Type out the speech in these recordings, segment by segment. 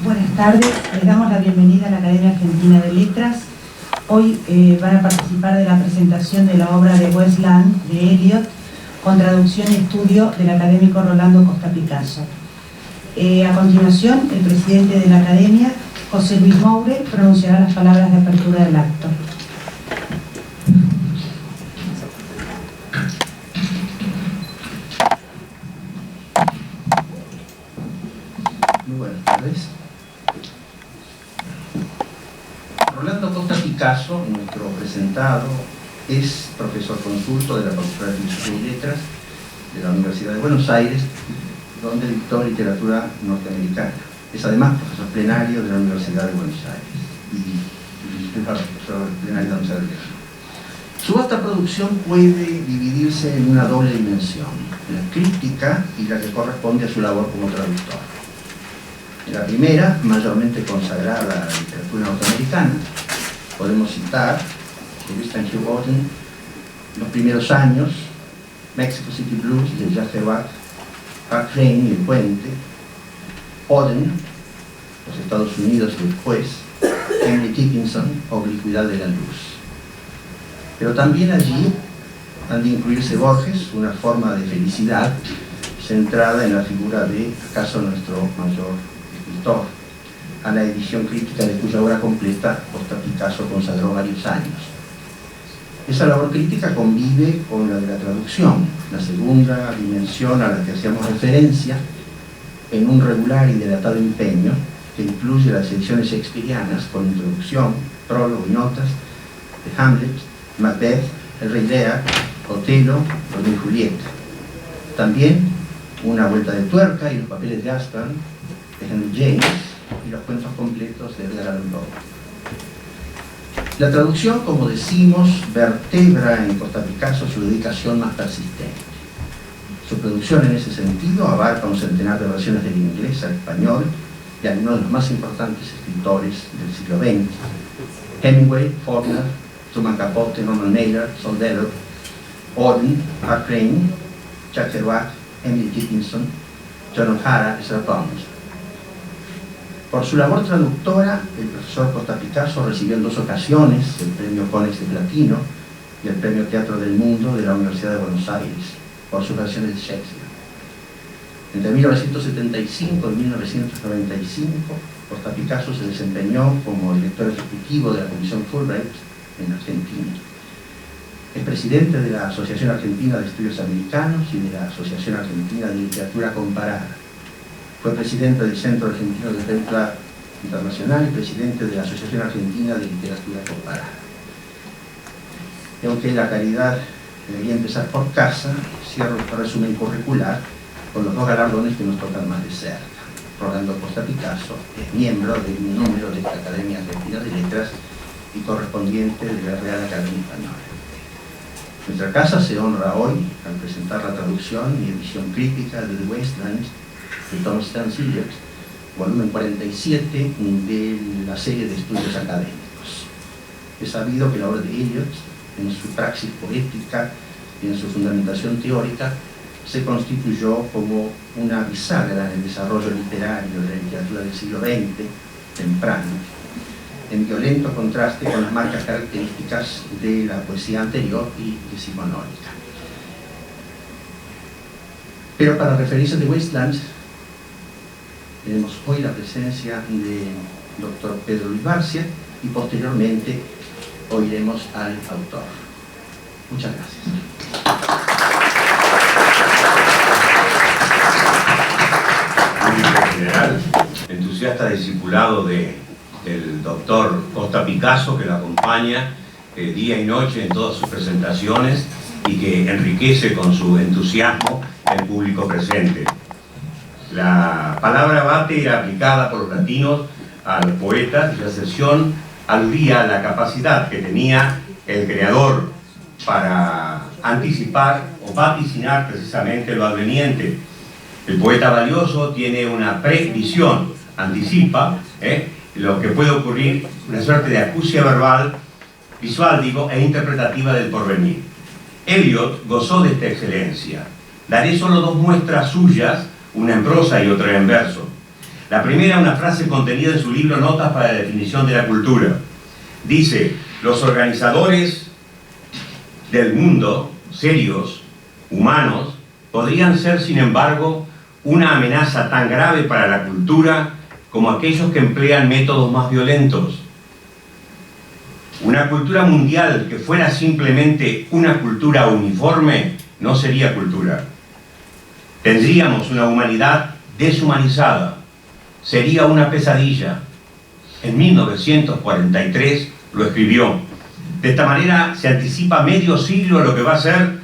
Buenas tardes, les damos la bienvenida a la Academia Argentina de Letras. Hoy van a participar de la presentación de la obra de Wasteland de Eliot, con traducción y estudio del académico Rolando Costa Picasso. A continuación, el presidente de la Academia, José Luis Moure, pronunciará las palabras de apertura del acto. Muy buenas tardes. Rolando Costa Picasso, nuestro presentado, es profesor consulto de la Facultad de Filosofía y Letras de la Universidad de Buenos Aires, donde dictó literatura norteamericana. Es además profesor plenario de la Universidad de Buenos Aires y profesor plenario de la Universidad de Buenos Aires. Su vasta producción puede dividirse en una doble dimensión, la crítica y la que corresponde a su labor como traductor. En la primera, mayormente consagrada a la literatura norteamericana, podemos citar de Winston Churchill, los primeros años, Mexico City Blues de Jack Kerouac, Mark Twain y El Puente, Oden, los Estados Unidos y después, Henry Dickinson, Oblicuidad de la Luz. Pero también allí han de incluirse Borges, una forma de felicidad centrada en la figura de, acaso, nuestro mayor escritor, a la edición crítica de cuya obra completa Costa Picasso consagró varios años. Esa labor crítica convive con la de la traducción, la segunda dimensión a la que hacíamos referencia, en un regular y dilatado empeño que incluye las ediciones shakespearianas con introducción, prólogo y notas de Hamlet, Macbeth, El Rey Lear, Otelo, Romeo y Julieta. También una vuelta de tuerca y los papeles de Aston, de Henry James, y los cuentos completos de Edgar Allan Poe. La traducción, como decimos, vertebra en Costa Picasso su dedicación más persistente. Su producción en ese sentido abarca un centenar de versiones del inglés al español de algunos de los más importantes escritores del siglo XX: Hemingway, Faulkner, Truman Capote, Norman Mailer, Saul Bellow, Auden, Mark Twain, Jack Kerouac, Emily Dickinson, John O'Hara, Ezra Pound. Por su labor traductora, el profesor Costa Picasso recibió en 2 ocasiones el premio Konex de Platino y el premio Teatro del Mundo de la Universidad de Buenos Aires por sus versiones de Shakespeare. Entre 1975 y 1995, Costa Picasso se desempeñó como director ejecutivo de la Comisión Fulbright en Argentina. Es presidente de la Asociación Argentina de Estudios Americanos y de la Asociación Argentina de Literatura Comparada. Fue presidente del Centro Argentino de Literatura Internacional y presidente de la Asociación Argentina de Literatura Comparada. Y aunque la caridad debería empezar por casa, cierro este resumen curricular con los 2 galardones que nos tocan más de cerca. Rolando Costa Picasso es miembro de un número de esta Academia Argentina de Letras y correspondiente de la Real Academia Española. Nuestra casa se honra hoy al presentar la traducción y edición crítica de The Wasteland de Thomas Stearns Eliot, volumen 47 de la serie de estudios académicos. Es sabido que la obra de Eliot, en su praxis poética y en su fundamentación teórica, se constituyó como una bisagra en el desarrollo literario de la literatura del siglo XX, temprano, en violento contraste con las marcas características de la poesía anterior y decimonónica. Pero para referirse a The Wasteland, tenemos hoy la presencia de Dr. Pedro Luis Barcia y posteriormente oiremos al autor. Muchas gracias. En general, entusiasta discipulado del doctor Costa Picasso, que lo acompaña día y noche en todas sus presentaciones y que enriquece con su entusiasmo el público presente. La palabra bate era aplicada por los latinos a los poetas y la expresión aludía a la capacidad que tenía el creador para anticipar o vaticinar precisamente lo adveniente. El poeta valioso tiene una previsión, anticipa lo que puede ocurrir, una suerte de acucia visual e interpretativa del porvenir. Eliot gozó de esta excelencia. Daré solo 2 muestras suyas, una en prosa y otra en verso. La primera, una frase contenida en su libro Notas para la definición de la cultura. Dice: los organizadores del mundo, serios, humanos, podrían ser, sin embargo, una amenaza tan grave para la cultura como aquellos que emplean métodos más violentos. Una cultura mundial que fuera simplemente una cultura uniforme no sería cultura. Tendríamos una humanidad deshumanizada. Sería una pesadilla. En 1943 lo escribió. De esta manera se anticipa medio siglo a lo que va a ser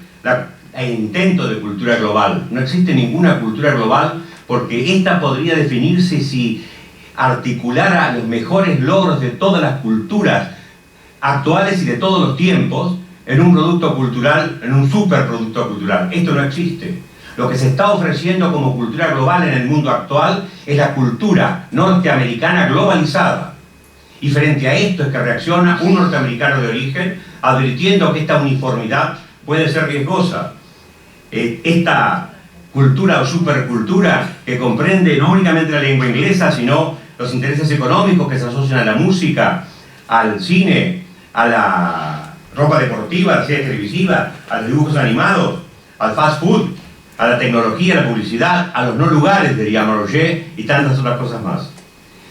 el intento de cultura global. No existe ninguna cultura global porque esta podría definirse si articulara los mejores logros de todas las culturas actuales y de todos los tiempos en un producto cultural, en un superproducto cultural. Esto no existe. Lo que se está ofreciendo como cultura global en el mundo actual es la cultura norteamericana globalizada. Y frente a esto es que reacciona un norteamericano de origen, advirtiendo que esta uniformidad puede ser riesgosa. Esta cultura o supercultura que comprende no únicamente la lengua inglesa, sino los intereses económicos que se asocian a la música, al cine, a la ropa deportiva, a la serie televisiva, a los dibujos animados, al fast food, a la tecnología, a la publicidad, a los no lugares, diríamos Roger, y tantas otras cosas más.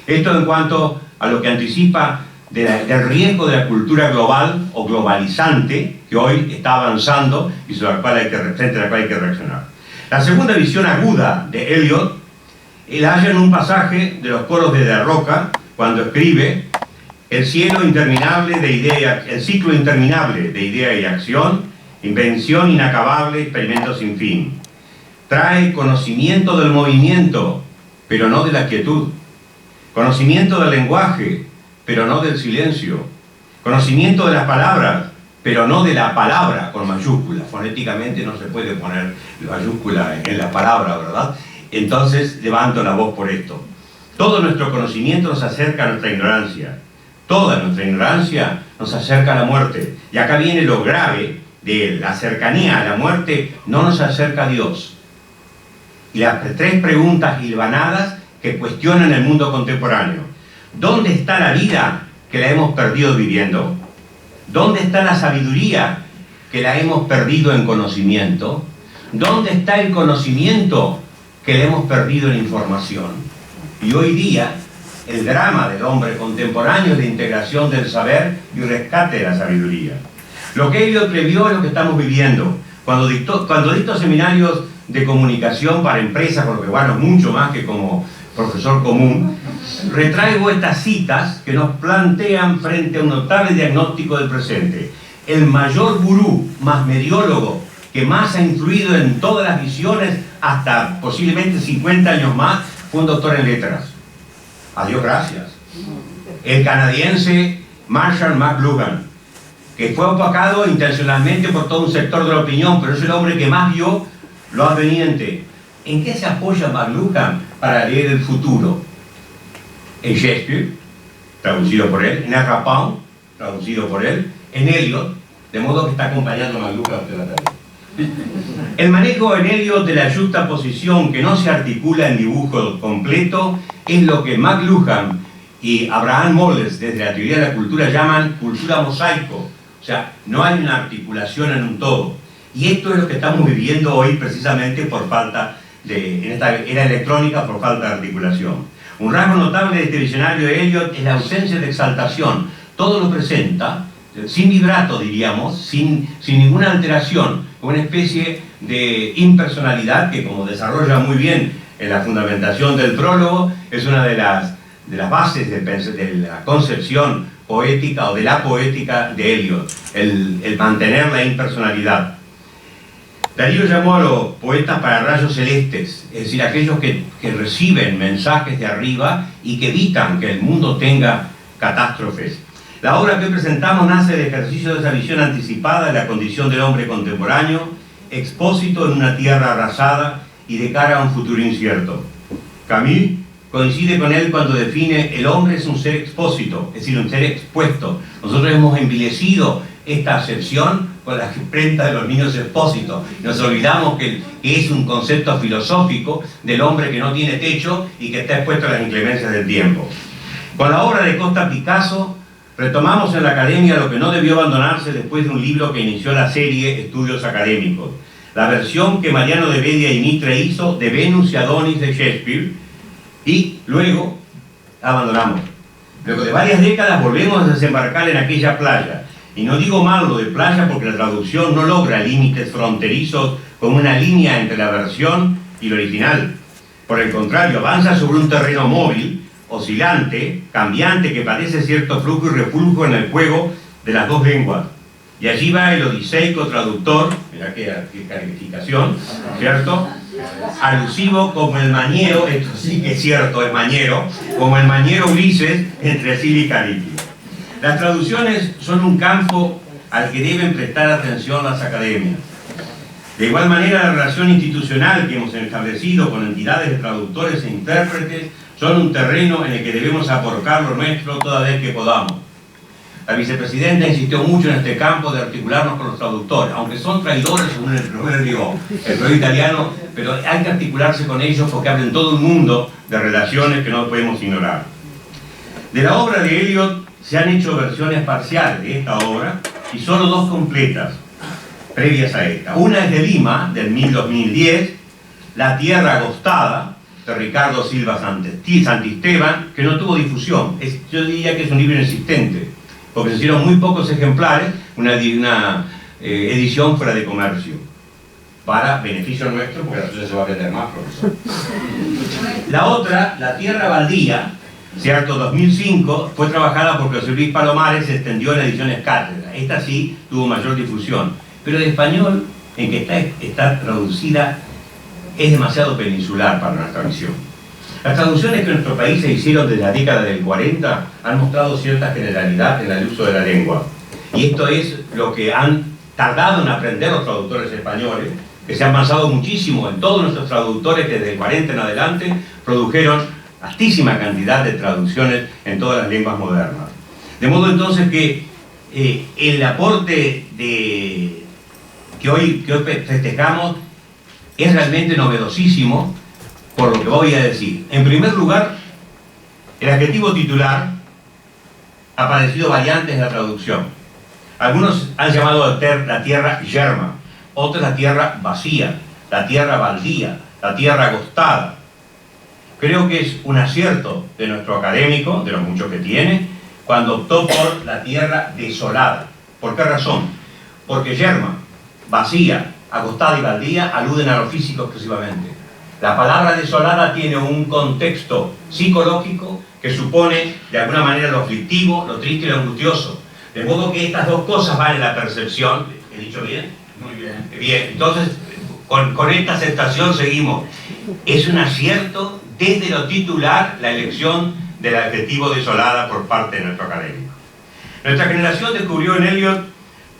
Esto en cuanto a lo que anticipa del riesgo de la cultura global o globalizante que hoy está avanzando y frente a la cual hay que reaccionar. La segunda visión aguda de Eliot la halla en un pasaje de los coros de La Roca, cuando escribe: el ciclo interminable de idea y acción, invención inacabable, experimento sin fin. Trae conocimiento del movimiento, pero no de la quietud. Conocimiento del lenguaje, pero no del silencio. Conocimiento de las palabras, pero no de la palabra con mayúscula. Fonéticamente no se puede poner mayúscula en la palabra, ¿verdad? Entonces levanto la voz por esto. Todo nuestro conocimiento nos acerca a nuestra ignorancia. Toda nuestra ignorancia nos acerca a la muerte. Y acá viene lo grave de la cercanía a la muerte, no nos acerca a Dios. Y las tres preguntas hilvanadas que cuestionan el mundo contemporáneo. ¿Dónde está la vida que la hemos perdido viviendo? ¿Dónde está la sabiduría que la hemos perdido en conocimiento? ¿Dónde está el conocimiento que le hemos perdido en información? Y hoy día, el drama del hombre contemporáneo es la integración del saber y rescate de la sabiduría. Lo que Eliot previó es lo que estamos viviendo. Cuando dicto seminarios de comunicación para empresas, por lo que gano mucho más que como profesor común, retraigo estas citas que nos plantean frente a un notable diagnóstico del presente. El mayor gurú, más mediólogo, que más ha influido en todas las visiones, hasta posiblemente 50 años más, fue un doctor en letras. Adiós, gracias. El canadiense Marshall McLuhan, que fue opacado intencionalmente por todo un sector de la opinión, pero es el hombre que más vio lo adveniente. ¿En qué se apoya McLuhan para leer el futuro? En Shakespeare, traducido por él, en Arrapin, traducido por él, en Eliot, de modo que está acompañando a McLuhan de la tarea. El manejo en Eliot de la juxtaposición que no se articula en dibujo completo es lo que McLuhan y Abraham Moles desde la teoría de la cultura llaman cultura mosaico. O sea, no hay una articulación en un todo. Y esto es lo que estamos viviendo hoy precisamente por falta en esta era electrónica, por falta de articulación. Un rasgo notable de este visionario de Eliot es la ausencia de exaltación. Todo lo presenta sin vibrato, diríamos, sin ninguna alteración, con una especie de impersonalidad que, como desarrolla muy bien en la fundamentación del prólogo, es una de las bases de la concepción poética o de la poética de Eliot, el mantener la impersonalidad. Darío llamó a los poetas pararrayos celestes, es decir, aquellos que reciben mensajes de arriba y que evitan que el mundo tenga catástrofes. La obra que hoy presentamos nace del ejercicio de esa visión anticipada de la condición del hombre contemporáneo, expósito en una tierra arrasada y de cara a un futuro incierto. Camus coincide con él cuando define el hombre es un ser expósito, es decir, un ser expuesto. Nosotros hemos envilecido esta acepción con con la imprenta de los niños expósitos. Nos olvidamos que es un concepto filosófico del hombre que no tiene techo y que está expuesto a las inclemencias del tiempo. Con la obra de Costa Picasso retomamos en la academia lo que no debió abandonarse después de un libro que inició la serie Estudios Académicos, la versión que Mariano de Bedia y Mitre hizo de Venus y Adonis de Shakespeare, y luego abandonamos. Luego de varias décadas volvemos a desembarcar en aquella playa. Y no digo mal lo de playa porque la traducción no logra límites fronterizos con una línea entre la versión y el original. Por el contrario, avanza sobre un terreno móvil, oscilante, cambiante, que parece cierto flujo y reflujo en el juego de las dos lenguas. Y allí va el odiseico traductor, mira qué calificación, ¿cierto? Alusivo como el mañero, esto sí que es cierto, es mañero, como el mañero Ulises entre Escila y Calígula. Las traducciones son un campo al que deben prestar atención las academias. De igual manera, la relación institucional que hemos establecido con entidades de traductores e intérpretes son un terreno en el que debemos aportar lo nuestro toda vez que podamos. La vicepresidenta insistió mucho en este campo de articularnos con los traductores, aunque son traidores según el proverbio italiano, pero hay que articularse con ellos porque hablan todo un mundo de relaciones que no podemos ignorar. De la obra de Eliot se han hecho versiones parciales de esta obra y solo dos completas, previas a esta. Una es de Lima, del 2010, La Tierra Agostada, de Ricardo Silva Santisteban, que no tuvo difusión. Yo diría que es un libro inexistente, porque se hicieron muy pocos ejemplares, una edición fuera de comercio, para beneficio nuestro, porque la suya se va a vender más, profesor. La otra, La Tierra Baldía, ¿cierto? 2005, fue trabajada por José Luis Palomares, se extendió en ediciones Cátedra. Esta sí tuvo mayor difusión, pero el español en que está traducida es demasiado peninsular para nuestra visión. Las traducciones que en nuestro país se hicieron desde la década del 40 han mostrado cierta generalidad en el uso de la lengua. Y esto es lo que han tardado en aprender los traductores españoles, que se han avanzado muchísimo en todos nuestros traductores que desde el 40 en adelante produjeron vastísima cantidad de traducciones en todas las lenguas modernas. De modo entonces que el aporte que hoy festejamos es realmente novedosísimo, por lo que voy a decir. En primer lugar, el adjetivo titular ha padecido variantes en la traducción. Algunos han llamado la tierra yerma, otros la tierra vacía, la tierra baldía, la tierra agostada. Creo que es un acierto de nuestro académico, de los muchos que tiene, cuando optó por la tierra desolada. ¿Por qué razón? Porque yerma, vacía, agostada y baldía aluden a lo físico exclusivamente. La palabra desolada tiene un contexto psicológico que supone de alguna manera lo aflictivo, lo triste y lo angustioso. De modo que estas dos cosas van en la percepción. ¿He dicho bien? Muy bien. Bien, entonces con esta aceptación seguimos. Es un acierto desde lo titular la elección del adjetivo desolada por parte de nuestro académico. Nuestra generación descubrió en Eliot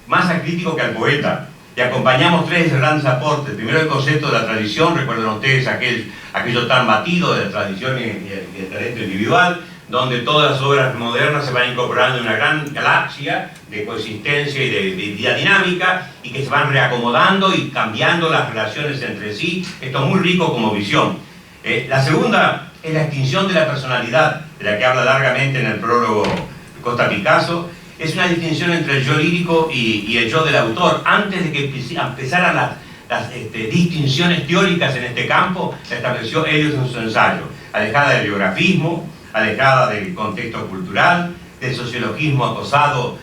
más al crítico que al poeta. Y acompañamos tres grandes aportes. Primero, el concepto de la tradición. Recuerden ustedes aquello tan batido de la tradición y el talento individual, donde todas las obras modernas se van incorporando en una gran galaxia de coexistencia y de vida dinámica, y que se van reacomodando y cambiando las relaciones entre sí. Esto es muy rico como visión. La segunda es la extinción de la personalidad, de la que habla largamente en el prólogo Costa Picasso. Es una distinción entre el yo lírico y el yo del autor. Antes de que empezaran las distinciones teóricas en este campo, se estableció Eliot en su ensayo, alejada del biografismo, alejada del contexto cultural, del sociologismo acusado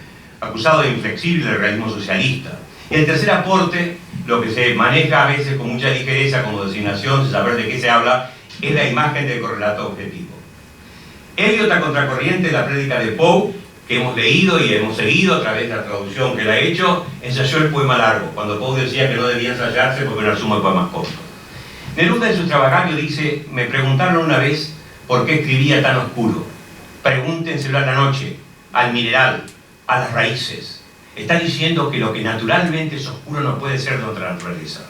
de inflexible del realismo socialista. Y el tercer aporte, lo que se maneja a veces con mucha ligereza como designación, sin saber de qué se habla, es la imagen del correlato objetivo. Eliot, a contracorriente de la prédica de Poe, que hemos leído y hemos seguido a través de la traducción que él ha hecho, ensayó el poema largo, cuando Poe decía que no debía ensayarse porque era el sumo de poemas cortos. Neruda en su Travaglio dice: me preguntaron una vez por qué escribía tan oscuro. Pregúntenselo a la noche, al mineral, a las raíces. Está diciendo que lo que naturalmente es oscuro no puede ser de otra naturaleza.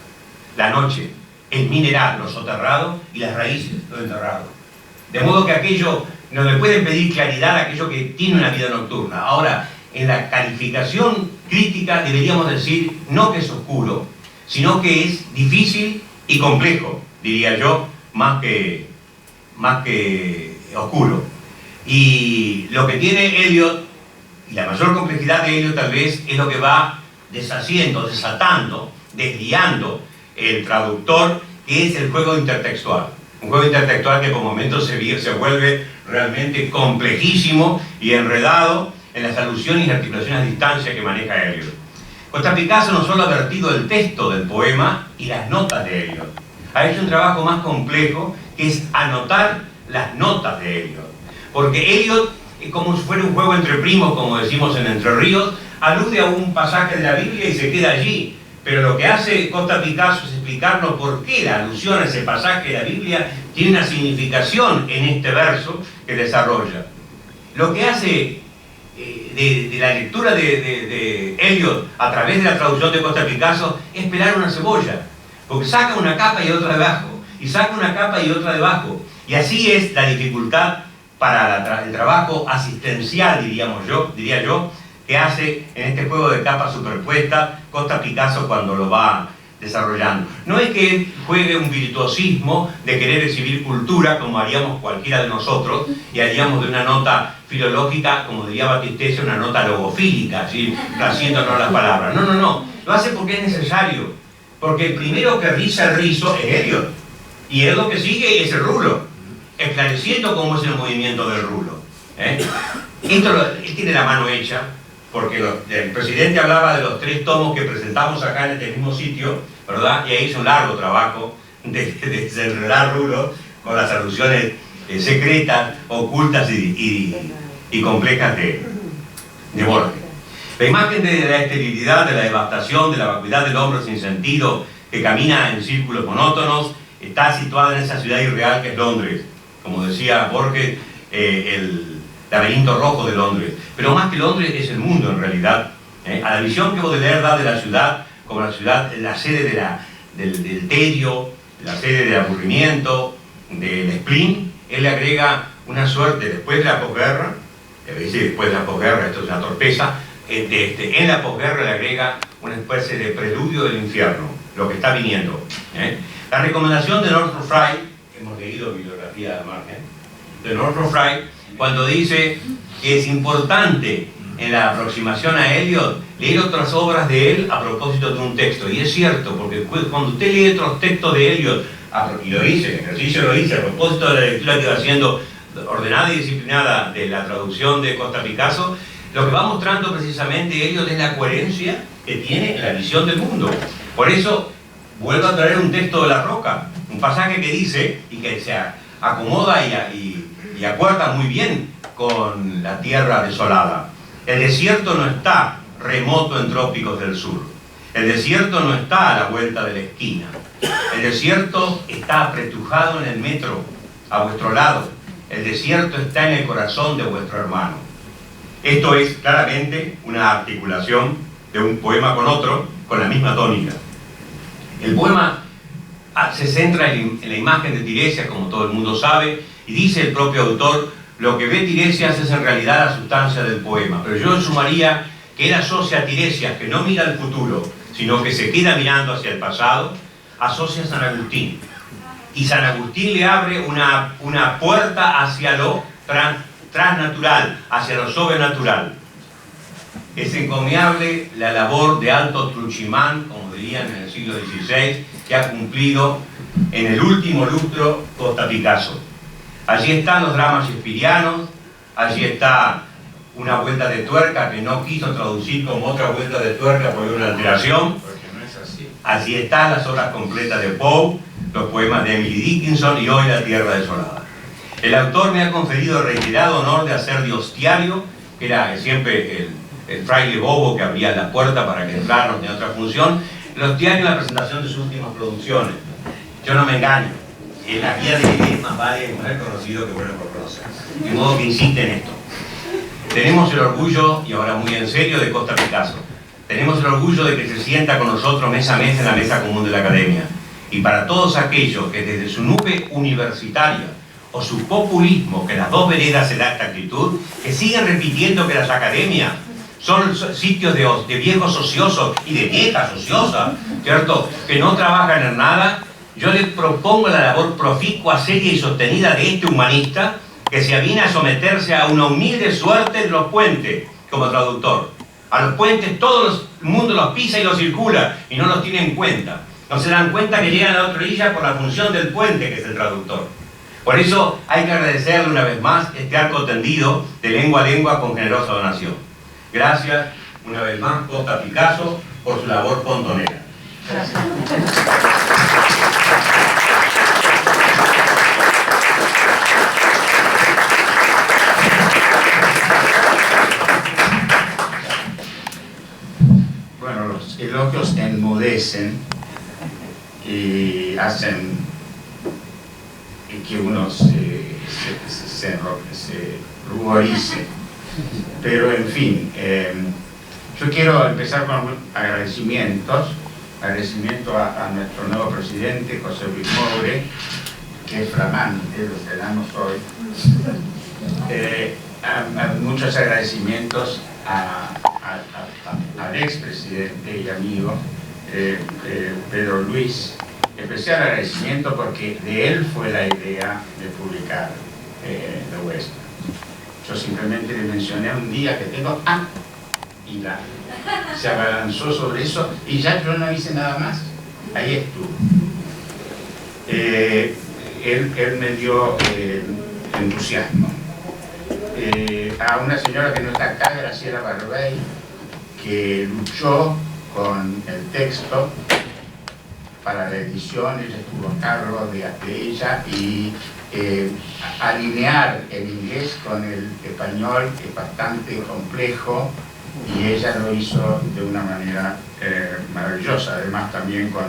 La noche, el mineral, lo soterrado, y las raíces, lo enterrado. De modo que aquello no le pueden pedir claridad a aquello que tiene una vida nocturna. Ahora, en la calificación crítica deberíamos decir no que es oscuro, sino que es difícil y complejo, diría yo, más que oscuro. Y lo que tiene Eliot, y la mayor complejidad de Eliot tal vez, es lo que va deshaciendo, desatando, desviando el traductor, que es el juego intertextual. Un juego intertextual que por momentos se vuelve realmente complejísimo y enredado en las alusiones y articulaciones a distancia que maneja Eliot. Costa Picasso no solo ha vertido el texto del poema y las notas de Eliot, ha hecho un trabajo más complejo que es anotar las notas de Eliot. Porque Eliot, como si fuera un juego entre primos, como decimos en Entre Ríos, alude a un pasaje de la Biblia y se queda allí. Pero lo que hace Costa Picasso es explicarnos por qué la alusión a ese pasaje de la Biblia tiene una significación en este verso que desarrolla. Lo que hace de la lectura de Eliot a través de la traducción de Costa Picasso es pelar una cebolla, porque saca una capa y otra debajo, y saca una capa y otra debajo, y así es la dificultad para el trabajo asistencial, diría yo, que hace en este juego de capas superpuestas Costa Picasso cuando lo va desarrollando. No es que él juegue un virtuosismo de querer exhibir cultura como haríamos cualquiera de nosotros y haríamos de una nota filológica, como diría Battistelli, una nota logofílica, así, haciéndonos las palabras. No. Lo hace porque es necesario. Porque el primero que riza el rizo es Eliot. Y él lo que sigue es el rulo, esclareciendo cómo es el movimiento del rulo. Él tiene la mano hecha, porque el presidente hablaba de los 3 tomos que presentamos acá en este mismo sitio, ¿verdad? Y ahí hizo un largo trabajo de desenredar rulos con las alusiones secretas, ocultas y complejas de Borges. La imagen de la esterilidad, de la devastación, de la vacuidad del hombre sin sentido, que camina en círculos monótonos, está situada en esa ciudad irreal que es Londres. Como decía Borges, el laberinto rojo de Londres. Pero más que Londres es el mundo en realidad. A la visión que Baudelaire da de la ciudad como la ciudad, la sede del tedio, la sede del aburrimiento, del spleen, él le agrega una suerte después de la posguerra, después de la posguerra, esto es una torpeza, en la posguerra le agrega una especie de preludio del infierno, lo que está viniendo. La recomendación de Northrop Frye, hemos leído bibliografía de margen, de Northrop Frye, cuando dice que es importante en la aproximación a Eliot leer otras obras de él a propósito de un texto. Y es cierto, porque cuando usted lee otros textos de Eliot, y lo hice, el ejercicio lo hice a propósito de la lectura que iba haciendo ordenada y disciplinada de la traducción de Costa Picasso, lo que va mostrando precisamente Eliot es la coherencia que tiene en la visión del mundo. Por eso vuelvo a traer un texto de La Roca, un pasaje que dice, y que se acomoda y acuerda muy bien con la tierra desolada. El desierto no está remoto en trópicos del sur. El desierto no está a la vuelta de la esquina. El desierto está apretujado en el metro, a vuestro lado. El desierto está en el corazón de vuestro hermano. Esto es claramente una articulación de un poema con otro, con la misma tónica. El poema se centra en la imagen de Tiresias, como todo el mundo sabe, y dice el propio autor, lo que ve Tiresias es en realidad la sustancia del poema. Pero yo sumaría que él asocia a Tiresias, que no mira al futuro, sino que se queda mirando hacia el pasado, asocia a San Agustín. Y San Agustín le abre una puerta hacia lo transnatural, hacia lo sobrenatural. Es encomiable la labor de Alto Truchimán, como dirían en el siglo XVI, que ha cumplido en el último lustro Costa Picasso. Allí están los dramas shakespearianos, allí está una vuelta de tuerca que no quiso traducir como otra vuelta de tuerca por una alteración, porque no es así. Allí están las obras completas de Poe, los poemas de Emily Dickinson y hoy La Tierra Desolada. El autor me ha conferido el reiterado honor de hacer de hostiario, que era siempre el fraile bobo que abría la puerta para que entraran en otra función, el hostiario en la presentación de sus últimas producciones. Yo no me engaño. En la guía de Guillermo más vale mujer conocido que bueno por conocer. De modo que insiste en esto. Tenemos el orgullo, y ahora muy en serio, de Costa Picasso. Tenemos el orgullo de que se sienta con nosotros mes a mes en la mesa común de la Academia. Y para todos aquellos que desde su nube universitaria o su populismo, que las dos veredas se da esta actitud, que siguen repitiendo que las academias Son sitios de viejos ociosos y de viejas ociosas, ¿cierto?, que no trabajan en nada. Yo les propongo la labor proficua, seria y sostenida de este humanista que se avina a someterse a una humilde suerte en los puentes como traductor. A los puentes todo el mundo los pisa y los circula y no los tiene en cuenta. No se dan cuenta que llegan a la otra orilla por la función del puente, que es el traductor. Por eso hay que agradecerle una vez más este arco tendido de lengua a lengua con generosa donación. Gracias una vez más, Costa Picasso, por su labor pontonera. Gracias. Bueno, los elogios enmudecen y hacen que uno se ruborice. Pero en fin, yo quiero empezar con agradecimientos. Agradecimiento a nuestro nuevo presidente, José Luis Moure, que es flamante, lo tenemos hoy. Muchos agradecimientos al expresidente y amigo Pedro Luis. Especial agradecimiento porque de él fue la idea de publicar The West. Yo simplemente le mencioné un día que tengo y se abalanzó sobre eso y ya yo no hice nada más. Ahí estuvo. Él me dio entusiasmo. A una señora que no está acá, Graciela Barbey, que luchó con el texto para la edición, ella estuvo a cargo de ella y alinear el inglés con el español, que es bastante complejo, y ella lo hizo de una manera maravillosa, además también con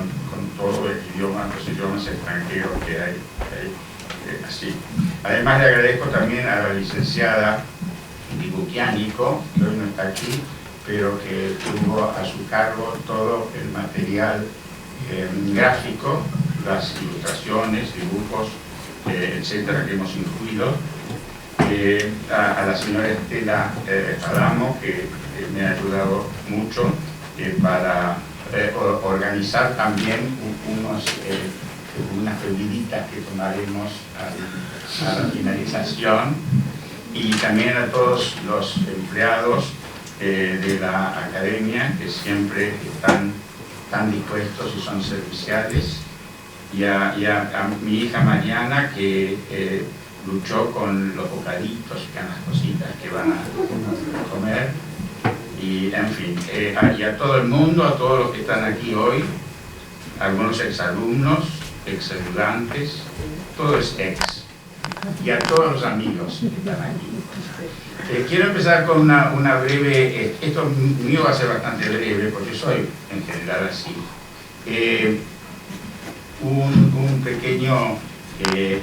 todo el idioma, los idiomas extranjeros que hay así. Además le agradezco también a la licenciada Dibuquiánico, que hoy no está aquí, pero que tuvo a su cargo todo el material gráfico, las ilustraciones, dibujos, etcétera, que hemos incluido. A la señora Estela Adamo, que me ha ayudado mucho para organizar también unas bebiditas que tomaremos a la finalización, y también a todos los empleados de la academia, que siempre están tan dispuestos y son serviciales, y a mi hija Mariana, que luchó con los bocaditos, con las cositas que van a comer, y en fin, y a todo el mundo, a todos los que están aquí hoy, algunos exalumnos, exayudantes, todo es ex, y a todos los amigos que están aquí. Quiero empezar con una breve, esto mío va a ser bastante breve porque soy en general así. Un pequeño,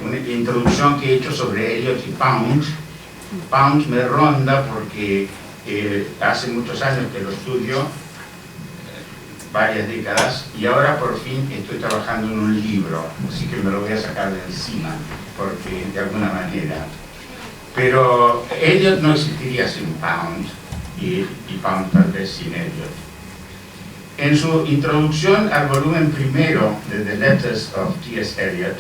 una introducción que he hecho sobre Eliot y Pound. Pound me ronda porque hace muchos años que lo estudio, varias décadas, y ahora por fin estoy trabajando en un libro, así que me lo voy a sacar de encima, porque de alguna manera. Pero Eliot no existiría sin Pound, y Pound tal vez sin Eliot. En su introducción al volumen primero de The Letters of T.S. Eliot,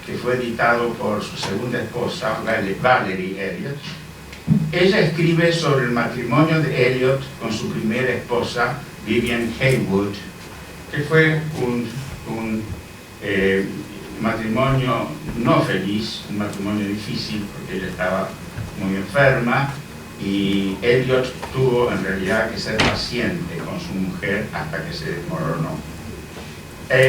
que fue editado por su segunda esposa, Valerie Eliot, ella escribe sobre el matrimonio de Eliot con su primera esposa, Vivian Heywood, que fue un matrimonio no feliz, un matrimonio difícil, porque ella estaba muy enferma, y Eliot tuvo en realidad que ser paciente con su mujer hasta que se desmoronó.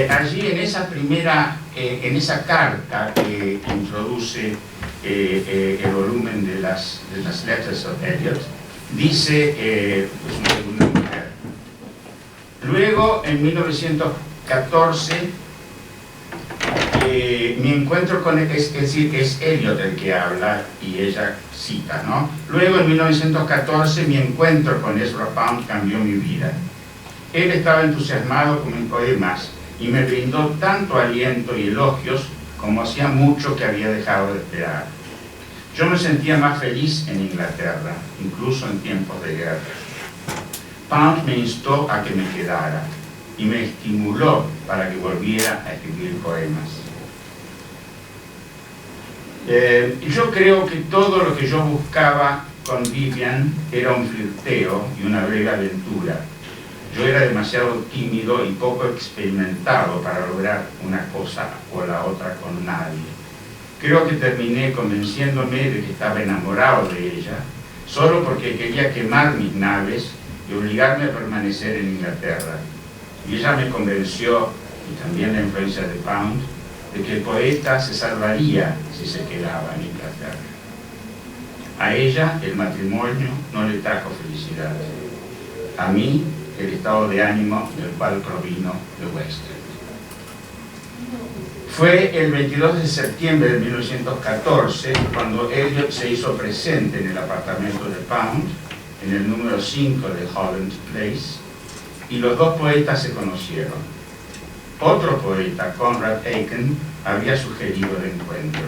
Allí en esa primera, en esa carta que introduce el volumen de las Letters of Eliot, dice, es una segunda mujer. Luego, en 1914, mi encuentro con él, es decir, es Eliot el que habla y ella cita, ¿no? Luego, en 1914, mi encuentro con Ezra Pound cambió mi vida. Él estaba entusiasmado con mis poemas y me brindó tanto aliento y elogios como hacía mucho que había dejado de esperar. Yo me sentía más feliz en Inglaterra, incluso en tiempos de guerra. Pound me instó a que me quedara y me estimuló para que volviera a escribir poemas. Yo creo que todo lo que yo buscaba con Vivian era un flirteo y una breve aventura. Yo era demasiado tímido y poco experimentado para lograr una cosa o la otra con nadie. Creo que terminé convenciéndome de que estaba enamorado de ella, solo porque quería quemar mis naves y obligarme a permanecer en Inglaterra. Y ella me convenció, y también la influencia de Pound, de que el poeta se salvaría si se quedaba en Inglaterra. A ella el matrimonio no le trajo felicidad. A mí el estado de ánimo del cual provino de Western. Fue el 22 de septiembre de 1914 cuando Eliot se hizo presente en el apartamento de Pound, en el número 5 de Holland Place, y los dos poetas se conocieron. Otro poeta, Conrad Aiken, había sugerido el encuentro.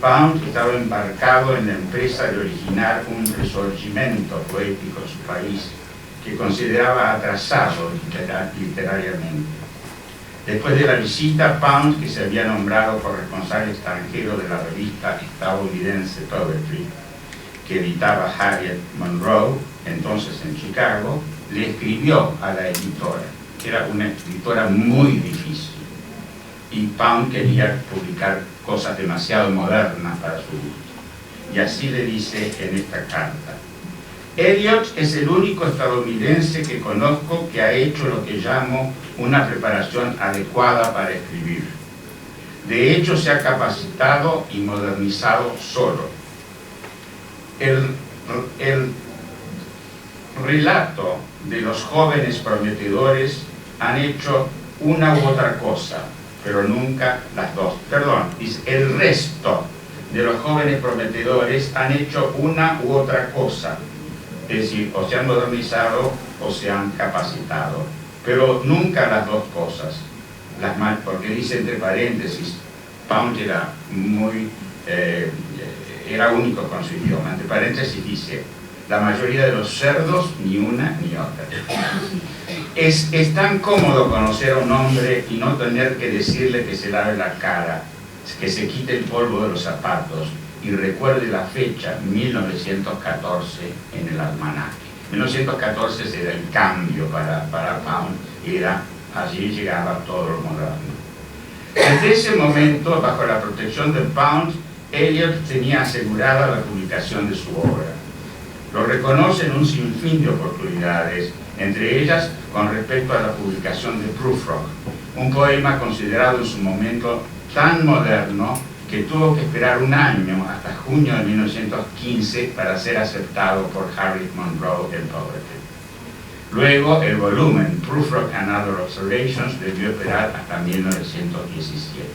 Pound estaba embarcado en la empresa de originar un resurgimiento poético en su país, que consideraba atrasado literariamente. Después de la visita, Pound, que se había nombrado corresponsal extranjero de la revista estadounidense Poetry, que editaba Harriet Monroe, entonces en Chicago, le escribió a la editora. Era una escritora muy difícil y Pound quería publicar cosas demasiado modernas para su gusto. Y así le dice en esta carta: Eliot es el único estadounidense que conozco que ha hecho lo que llamo una preparación adecuada para escribir. De hecho, se ha capacitado y modernizado solo. El relato de los jóvenes prometedores han hecho una u otra cosa, pero nunca las dos. Perdón, dice, el resto de los jóvenes prometedores han hecho una u otra cosa. Es decir, o se han modernizado o se han capacitado, pero nunca las dos cosas. Porque dice entre paréntesis, Pound era era único con su idioma. Entre paréntesis dice: la mayoría de los cerdos, ni una ni otra. Es tan cómodo conocer a un hombre y no tener que decirle que se lave la cara, que se quite el polvo de los zapatos y recuerde la fecha, 1914, en el almanaque. 1914 será el cambio para Pound, allí llegaba todo lo moderno. Desde ese momento, bajo la protección de Pound, Eliot tenía asegurada la publicación de su obra. Lo reconoce en un sinfín de oportunidades, entre ellas con respecto a la publicación de Prufrock, un poema considerado en su momento tan moderno que tuvo que esperar un año, hasta junio de 1915, para ser aceptado por Harriet Monroe en Poetry. Luego, el volumen Prufrock and Other Observations debió esperar hasta 1917.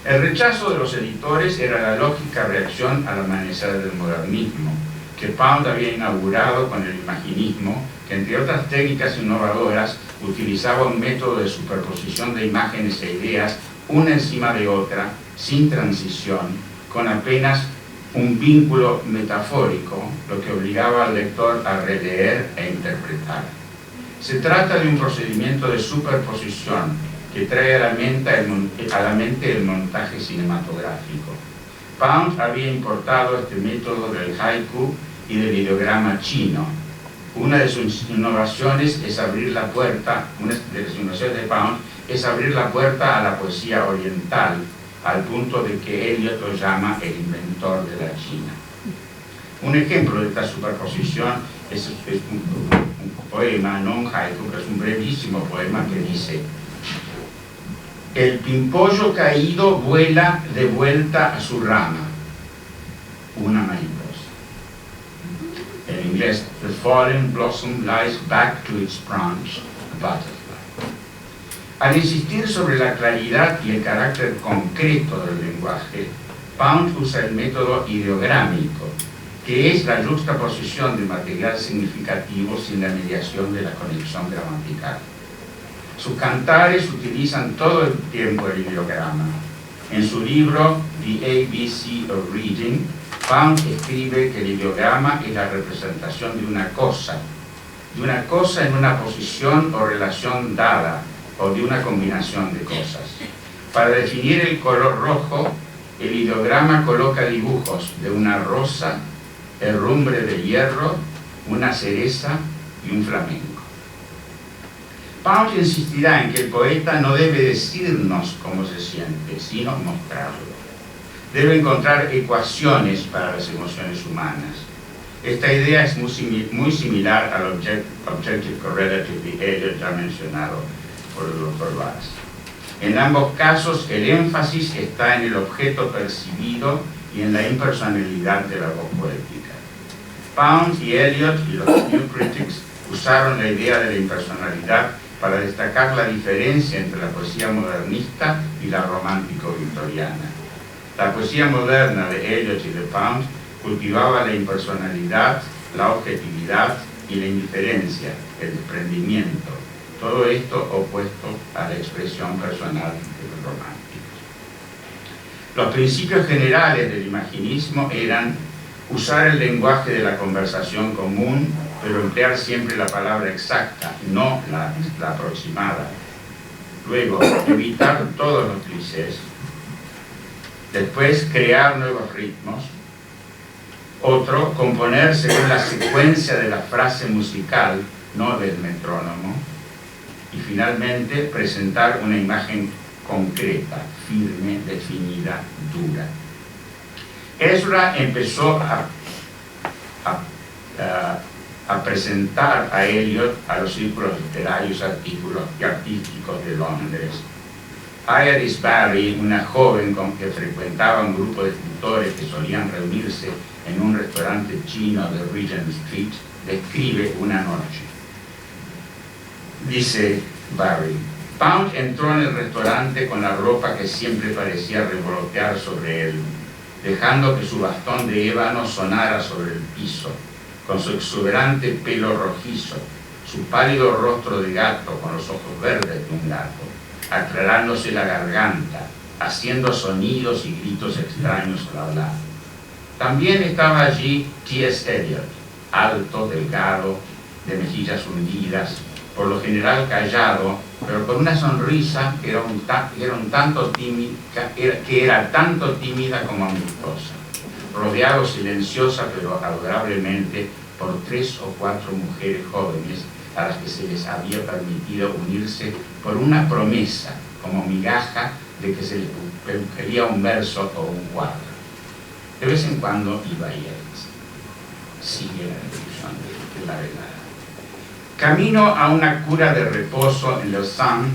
El rechazo de los editores era la lógica reacción al amanecer del modernismo, que Pound había inaugurado con el imaginismo, que entre otras técnicas innovadoras utilizaba un método de superposición de imágenes e ideas una encima de otra, sin transición, con apenas un vínculo metafórico, lo que obligaba al lector a releer e interpretar. Se trata de un procedimiento de superposición que trae a la mente el montaje cinematográfico. Pound había importado este método del haiku y del ideograma chino. Una de sus innovaciones es abrir la puerta, una de las innovaciones de Pound es abrir la puerta a la poesía oriental, al punto de que Eliot lo llama el inventor de la China. Un ejemplo de esta superposición es un poema, no un haiku, pero es un brevísimo poema que dice: el pimpollo caído vuela de vuelta a su rama, una mariposa. En inglés, the fallen blossom lies back to its branch, a butterfly. Al insistir sobre la claridad y el carácter concreto del lenguaje, Pound usa el método ideográmico, que es la juxtaposición de material significativo sin la mediación de la conexión gramatical. Sus cantares utilizan todo el tiempo el ideograma. En su libro The ABC of Reading, Pound escribe que el ideograma es la representación de una cosa, de una cosa en una posición o relación dada, o de una combinación de cosas. Para definir el color rojo, el ideograma coloca dibujos de una rosa, herrumbre de hierro, una cereza y un flamenco. Pound insistirá en que el poeta no debe decirnos cómo se siente, sino mostrarlo. Debe encontrar ecuaciones para las emociones humanas. Esta idea es muy similar al Objective Correlative de Eliot ya mencionado por el Dr. Bass. En ambos casos, el énfasis está en el objeto percibido y en la impersonalidad de la voz poética. Pound y Eliot y los New Critics usaron la idea de la impersonalidad para destacar la diferencia entre la poesía modernista y la romántico-victoriana. La poesía moderna de Eliot y de Pound cultivaba la impersonalidad, la objetividad y la indiferencia, el desprendimiento, todo esto opuesto a la expresión personal de los románticos. Los principios generales del imaginismo eran usar el lenguaje de la conversación común, pero emplear siempre la palabra exacta, no la aproximada. Luego, evitar todos los clichés. Después, crear nuevos ritmos. Otro, componer según la secuencia de la frase musical, no del metrónomo. Y finalmente, presentar una imagen concreta, firme, definida, dura. Ezra empezó a presentar a Eliot a los círculos literarios y artísticos de Londres. Iris Barry, una joven con que frecuentaba un grupo de escritores que solían reunirse en un restaurante chino de Regent Street, describe una noche. Dice Barry: Pound entró en el restaurante con la ropa que siempre parecía revolotear sobre él, dejando que su bastón de ébano sonara sobre el piso, con su exuberante pelo rojizo, su pálido rostro de gato con los ojos verdes de un gato, aclarándose la garganta, haciendo sonidos y gritos extraños al hablar. También estaba allí T.S. Eliot, alto, delgado, de mejillas hundidas, por lo general callado, pero con una sonrisa que era tanto tímida como amistosa, rodeado silenciosa pero adorablemente por 3 o 4 mujeres jóvenes a las que se les había permitido unirse por una promesa, como migaja, de que se les peluquería un verso o un cuadro. De vez en cuando iba y sigue la descripción de la velada. Camino a una cura de reposo en Lausanne,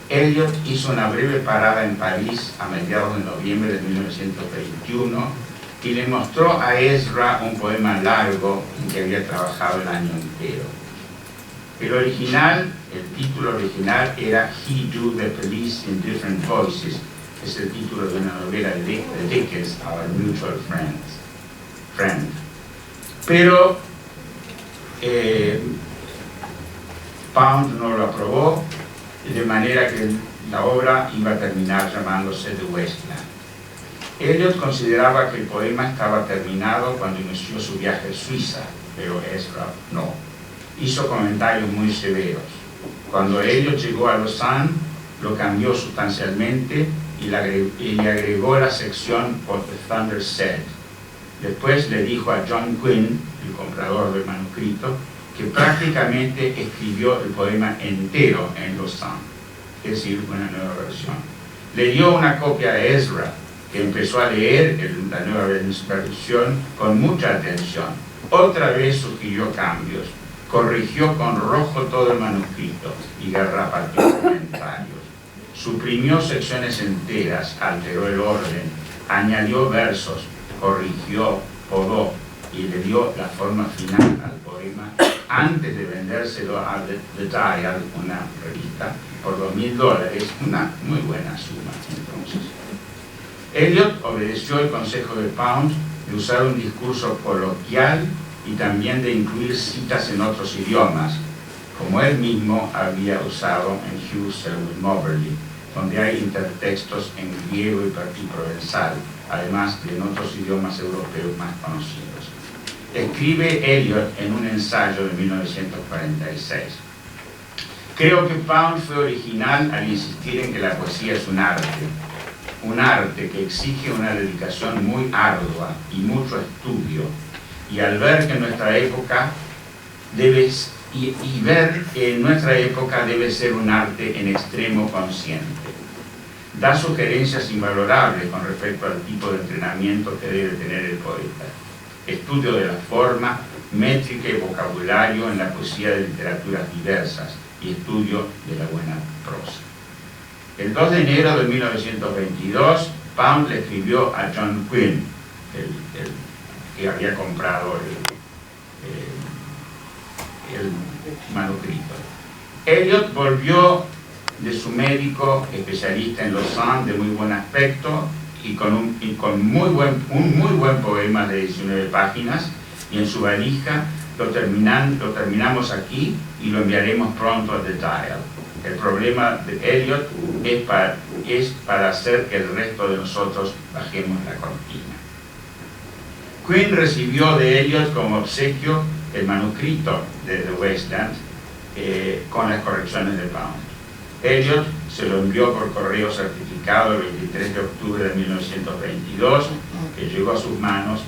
Eliot hizo una breve parada en París a mediados de noviembre de 1921 y le mostró a Ezra un poema largo en que había trabajado el año entero. El título original era He Drew the Police in Different Voices, es el título de una novela de Dickens, Our Mutual Friend. Pero Pound no lo aprobó, de manera que la obra iba a terminar llamándose The Westland. Eliot consideraba que el poema estaba terminado cuando inició su viaje a Suiza, pero Ezra no. Hizo comentarios muy severos. Cuando Eliot llegó a Lausanne, lo cambió sustancialmente y le agregó la sección What the Thunder Said. Después le dijo a John Quinn, el comprador del manuscrito, que prácticamente escribió el poema entero en Lausanne, es decir, una nueva versión. Le dio una copia a Ezra, que empezó a leer la nueva versión con mucha atención. Otra vez sugirió cambios, corrigió con rojo todo el manuscrito y garrapateó comentarios. Suprimió secciones enteras, alteró el orden, añadió versos, corrigió, podó y le dio la forma final al poema antes de vendérselo a The Dial, una revista, por $2.000, una muy buena suma entonces. Eliot obedeció el consejo de Pound de usar un discurso coloquial y también de incluir citas en otros idiomas, como él mismo había usado en Hugh Selwyn Moberly, donde hay intertextos en griego y provenzal, además de en otros idiomas europeos más conocidos. Escribe Eliot en un ensayo de 1946. Creo que Pound fue original al insistir en que la poesía es un arte que exige una dedicación muy ardua y mucho estudio, y al ver que nuestra época debe ser un arte en extremo consciente. Da sugerencias invalorables con respecto al tipo de entrenamiento que debe tener el poeta. Estudio de la forma, métrica y vocabulario en la poesía de literaturas diversas y estudio de la buena prosa. El 2 de enero de 1922, Pound le escribió a John Quinn, el que había comprado el manuscrito. Eliot volvió de su médico especialista en Lausanne de muy buen aspecto y con un muy buen poema de 19 páginas, y en su valija lo terminamos aquí y lo enviaremos pronto a The Dial. El problema de Eliot es para hacer que el resto de nosotros bajemos la cortina. Quinn recibió de Eliot como obsequio el manuscrito de The Wasteland con las correcciones de Pound. Eliot se lo envió por correo certificado el 23 de octubre de 1922, que llegó a sus manos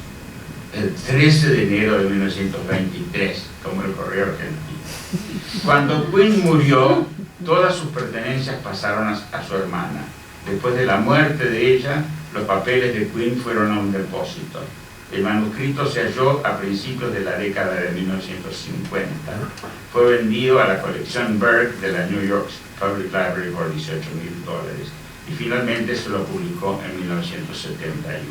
el 13 de enero de 1923, como el correo argentino. Cuando Quinn murió, todas sus pertenencias pasaron a su hermana. Después de la muerte de ella, los papeles de Quinn fueron a un depósito. El manuscrito se halló a principios de la década de 1950. Fue vendido a la colección Berg de la New York Public Library por $18,000 y finalmente se lo publicó en 1971.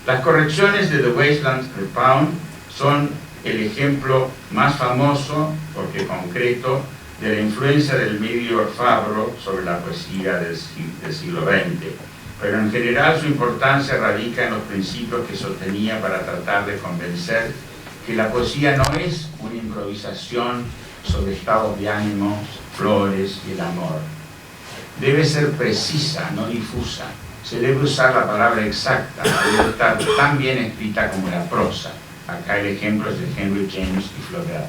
Las correcciones de The Wasteland de Pound son el ejemplo más famoso, porque concreto, de la influencia del medio orfabro sobre la poesía del siglo XX. Pero en general su importancia radica en los principios que sostenía para tratar de convencer que la poesía no es una improvisación sobre estados de ánimos, flores y el amor. Debe ser precisa, no difusa. Se debe usar la palabra exacta, debe estar tan bien escrita como la prosa. Acá el ejemplo es de Henry James y Flaubert.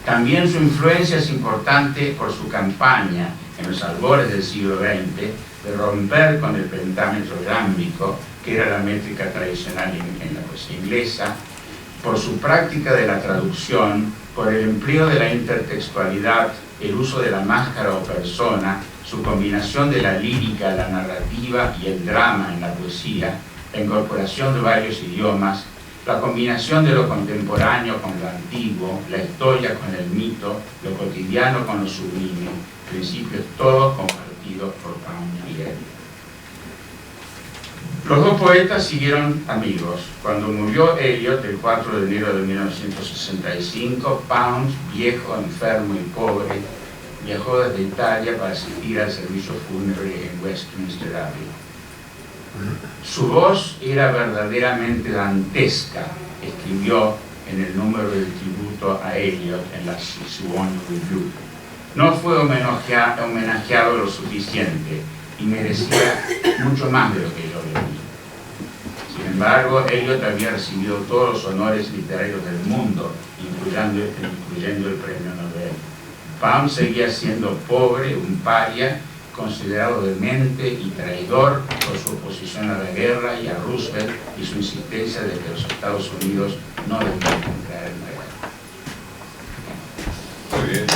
También su influencia es importante por su campaña en los albores del siglo XX de romper con el pentámetro iámbico, que era la métrica tradicional en la poesía inglesa, por su práctica de la traducción, por el empleo de la intertextualidad, el uso de la máscara o persona, su combinación de la lírica, la narrativa y el drama en la poesía, la incorporación de varios idiomas, la combinación de lo contemporáneo con lo antiguo, la historia con el mito, lo cotidiano con lo sublime, principios todos compartidos por Pound y Eliot. Los dos poetas siguieron amigos. Cuando murió Eliot el 4 de enero de 1965, Pound, viejo, enfermo y pobre, viajó desde Italia para asistir al servicio fúnebre en Westminster Abbey. Su voz era verdaderamente dantesca, escribió en el número del tributo a Eliot en la Swan Review. No fue homenajeado lo suficiente y merecía mucho más de lo que yo le di. Sin embargo, Eliot había recibido todos los honores literarios del mundo, incluyendo el premio Nobel. Pound seguía siendo pobre, un paria, considerado demente y traidor por su oposición a la guerra y a Roosevelt y su insistencia de que los Estados Unidos no debían entrar en la guerra. Muy bien.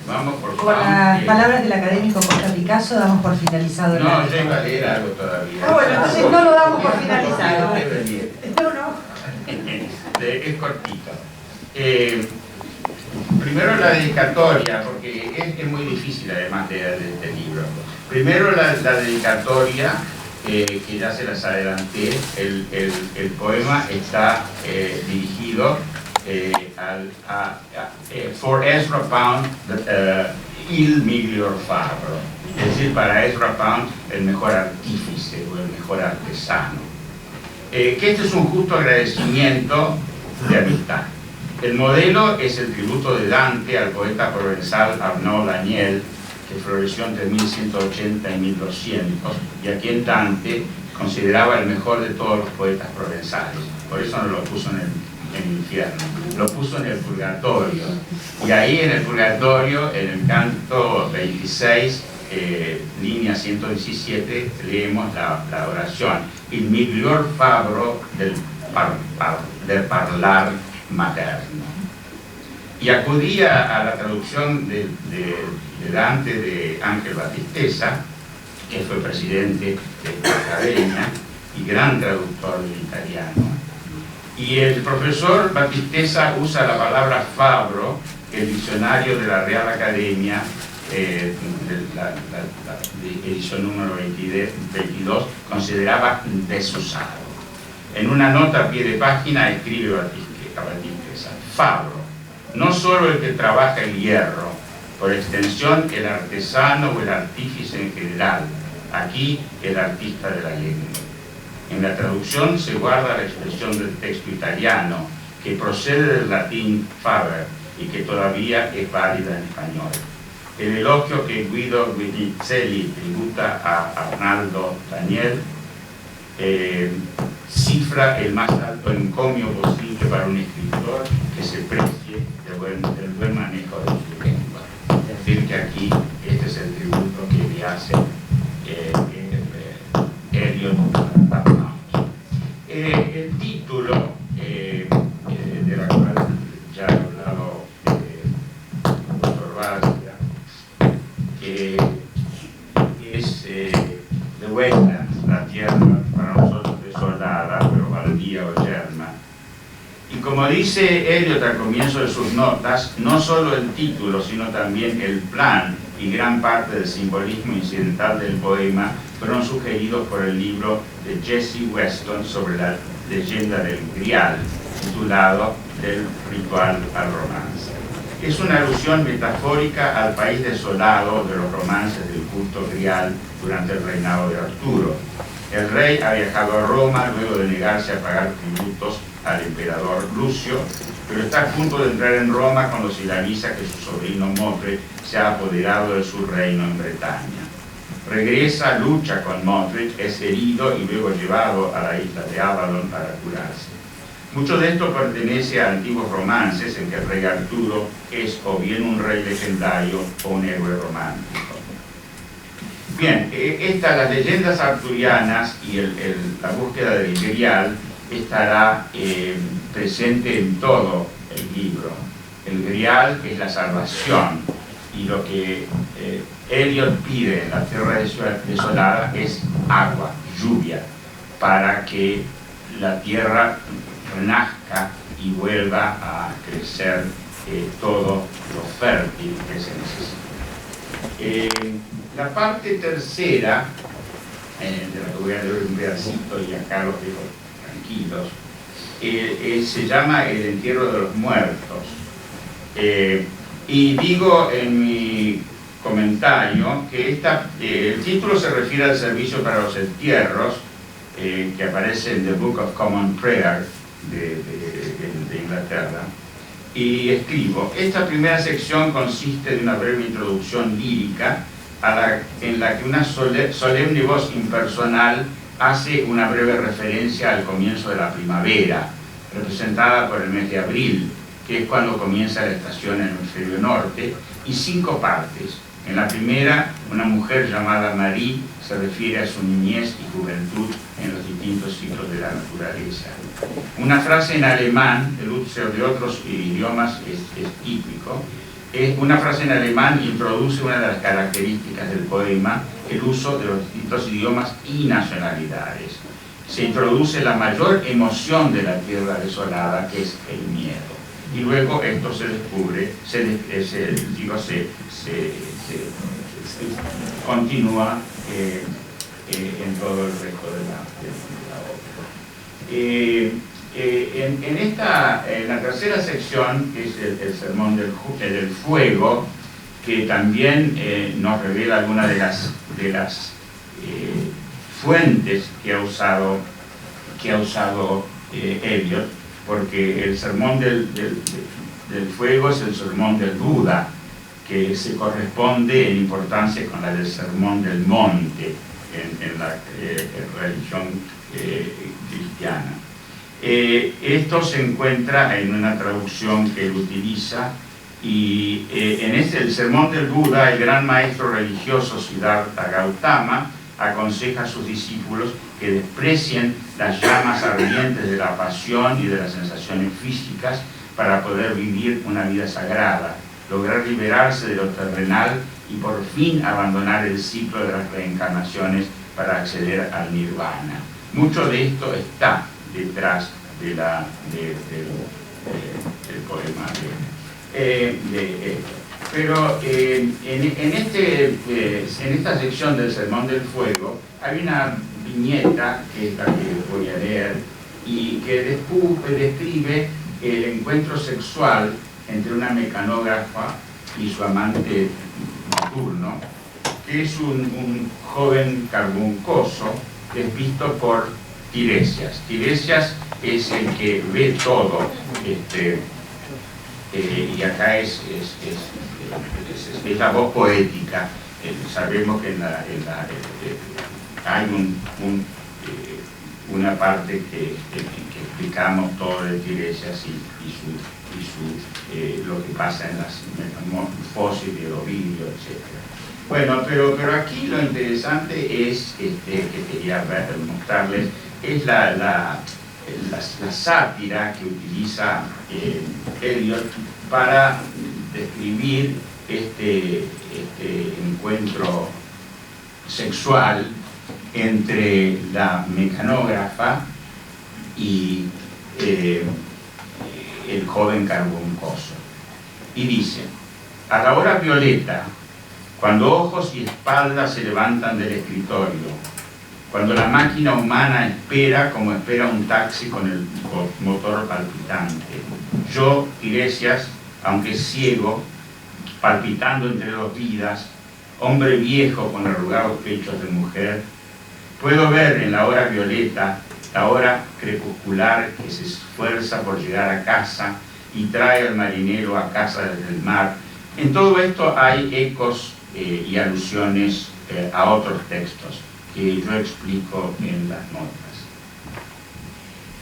Vamos por Con las palabras del académico Costa Picasso damos por finalizado el No, acto. yo iba a leer algo todavía. Ah, bueno, entonces no lo damos por finalizado. Es cortito. Primero la dedicatoria, porque es muy difícil además de este libro. Primero la dedicatoria, que ya se las adelanté. El poema está dirigido for Ezra Pound, il miglior fabbro, es decir, para Ezra Pound, el mejor artífice o el mejor artesano. Que este es un justo agradecimiento de amistad. El modelo es el tributo de Dante al poeta provenzal Arnaud Daniel, que floreció entre 1180 y 1200, y a quien Dante consideraba el mejor de todos los poetas provenzales. Por eso no lo puso en el infierno, lo puso en el purgatorio. Y ahí en el purgatorio, en el canto 26, línea 117, leemos la oración: Il miglior fabbro del parlar materno. Y acudía a la traducción de Dante de Ángel Battistessa, que fue presidente de la Academia y gran traductor del italiano. Y el profesor Battistessa usa la palabra fabbro, que el diccionario de la Real Academia, de edición número 22, consideraba desusado. En una nota a pie de página escribe Battistessa: fabbro, no solo el que trabaja el hierro, por extensión el artesano o el artífice en general, aquí el artista de la lengua. En la traducción se guarda la expresión del texto italiano, que procede del latín faber y que todavía es válida en español. El elogio que Guido Guinizelli tributa a Arnaldo Daniel cifra el más alto encomio posible para un escritor que se precie del buen manejo de su lengua. Es decir, que aquí este es el tributo que le hace Eliot a Arnaud. El título, de la cual ya ha hablado el doctor Barcia, que es The Wasteland, la tierra para nosotros desolada, pero baldía o yerma. Y como dice Eliot al comienzo de sus notas, no solo el título, sino también el plan y gran parte del simbolismo incidental del poema fueron sugeridos por el libro de Jesse Weston sobre la leyenda del Grial, titulado Del ritual al romance. Es una alusión metafórica al país desolado de los romances del culto grial durante el reinado de Arturo. El rey ha viajado a Roma luego de negarse a pagar tributos al emperador Lucio, pero está a punto de entrar en Roma cuando se le avisa que su sobrino Modred se ha apoderado de su reino en Bretaña. Regresa, lucha con Modred, es herido y luego llevado a la isla de Avalon para curarse. Mucho de esto pertenece a antiguos romances en que el rey Arturo es o bien un rey legendario o un héroe romántico. Bien, las leyendas arturianas y la búsqueda del Grial estará presente en todo el libro. El Grial es la salvación, y lo que Eliot pide en la tierra desolada es agua, lluvia, para que la tierra renazca y vuelva a crecer todo lo fértil que se necesita. La parte tercera, de la que voy a leer un pedacito y acá los dejo tranquilos, se llama El entierro de los muertos. Y digo en mi comentario que el título se refiere al servicio para los entierros que aparece en The Book of Common Prayer de Inglaterra. Y escribo: esta primera sección consiste de una breve introducción lírica en la que una solemne voz impersonal hace una breve referencia al comienzo de la primavera, representada por el mes de abril, que es cuando comienza la estación en el hemisferio norte, y 5 partes. En la primera, una mujer llamada Marie se refiere a su niñez y juventud en los distintos ciclos de la naturaleza. Una frase en alemán, el uso de otros idiomas es típico. Una frase en alemán introduce una de las características del poema, el uso de los distintos idiomas y nacionalidades. Se introduce la mayor emoción de la tierra desolada, que es el miedo. Y luego esto se descubre, continúa en todo el resto de la obra. En la tercera sección, que es el sermón del fuego, que también nos revela algunas de las fuentes que ha usado Eliot. porque el sermón del fuego es el sermón del Buda, que se corresponde en importancia con la del sermón del monte en la religión cristiana. Esto se encuentra en una traducción que él utiliza, y en el sermón del Buda, el gran maestro religioso Siddhartha Gautama aconseja a sus discípulos que desprecien las llamas ardientes de la pasión y de las sensaciones físicas para poder vivir una vida sagrada, lograr liberarse de lo terrenal y por fin abandonar el ciclo de las reencarnaciones para acceder al nirvana. Mucho de esto está detrás del poema pero en esta sección del Sermón del Fuego hay una viñeta, que es la que voy a leer, y que describe el encuentro sexual entre una mecanógrafa y su amante nocturno, que es un joven carbuncoso que es visto por Tiresias. Tiresias es el que ve todo, y acá es la voz poética. Sabemos que hay una parte que explicamos todo de Tiresias y lo que pasa en las metamorfosis de Ovidio, etc. Bueno, pero aquí lo interesante es, que quería mostrarles, es la sátira que utiliza Eliot para describir este encuentro sexual entre la mecanógrafa y el joven carbuncoso. Y dice: a la hora violeta, cuando ojos y espalda se levantan del escritorio, cuando la máquina humana espera como espera un taxi con el motor palpitante, yo, Tiresias, aunque ciego, palpitando entre dos vidas, hombre viejo con arrugados pechos de mujer, puedo ver en la hora violeta, la hora crepuscular que se esfuerza por llegar a casa y trae al marinero a casa desde el mar. En todo esto hay ecos y alusiones a otros textos que yo explico en las notas.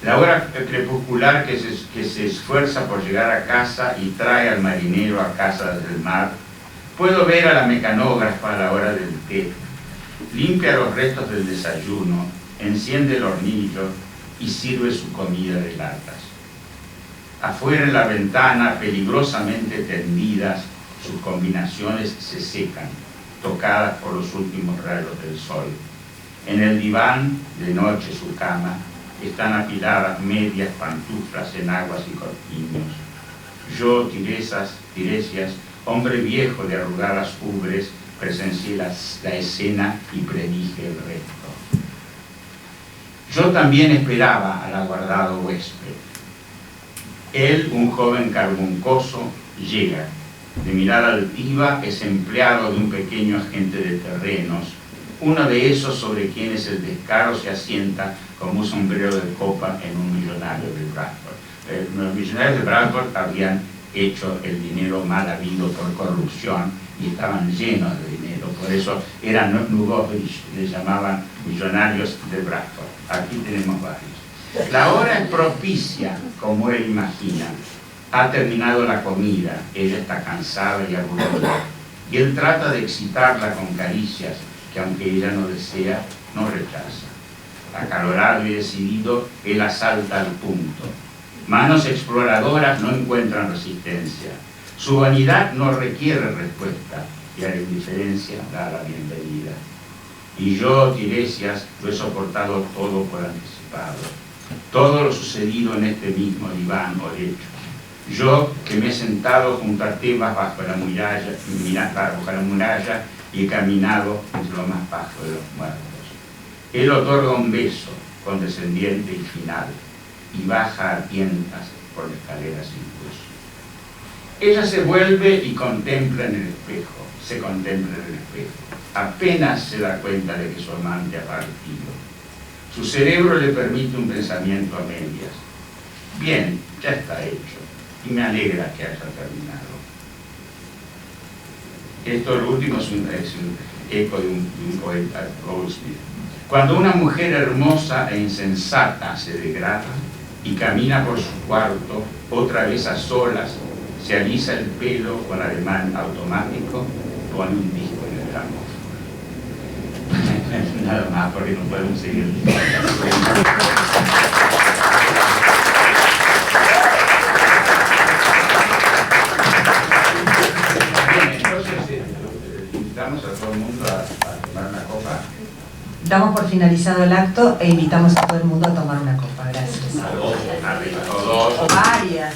La hora crepuscular que se esfuerza por llegar a casa y trae al marinero a casa desde el mar. Puedo ver a la mecanógrafa a la hora del té, limpia los restos del desayuno, enciende el hornillo y sirve su comida de latas. Afuera en la ventana, peligrosamente tendidas, sus combinaciones se secan, tocadas por los últimos rayos del sol. En el diván, de noche su cama, están apiladas medias pantuflas, enaguas y corpiños. Yo, Tiresias, hombre viejo de arrugadas ubres, presencié la escena y predije el resto. Yo también esperaba al aguardado huésped. Él, un joven carbuncoso, llega. De mirada altiva, es empleado de un pequeño agente de terrenos, uno de esos sobre quienes el descaro se asienta como un sombrero de copa en un millonario de Bradford. Los millonarios de Bradford habían hecho el dinero mal habido por corrupción y estaban llenos de dinero, por eso eran nouveaux riches, les llamaban millonarios de Bradford. Aquí tenemos varios. La hora es propicia, como él imagina. Ha terminado la comida, ella está cansada y aburrida, y él trata de excitarla con caricias que, aunque ella no desea, no rechaza. Acalorado y decidido, él asalta al punto. Manos exploradoras no encuentran resistencia. Su vanidad no requiere respuesta, y a la indiferencia da la bienvenida. Y yo, Tiresias, lo he soportado todo por anticipado. Todo lo sucedido en este mismo diván o lecho. Yo, que me he sentado junto a Tebas bajo la muralla y he caminado entre lo más bajo de los muertos. Él otorga un beso condescendiente y final y baja a tientas por la escalera sin curso. Ella se vuelve y contempla en el espejo, se contempla en el espejo. Apenas se da cuenta de que su amante ha partido. Su cerebro le permite un pensamiento a medias. Bien, ya está hecho. Y me alegra que haya terminado. Esto, lo último, es un eco de un poeta, Goldsmith. Cuando una mujer hermosa e insensata se degrada y camina por su cuarto, otra vez a solas, se alisa el pelo con ademán automático, pone un disco en el gramófono. Nada más, porque no podemos seguir. Bien, entonces invitamos a todo el mundo a tomar una copa. Damos por finalizado el acto e invitamos a todo el mundo a tomar una copa. Gracias. A dos, arriba, a dos. Varias.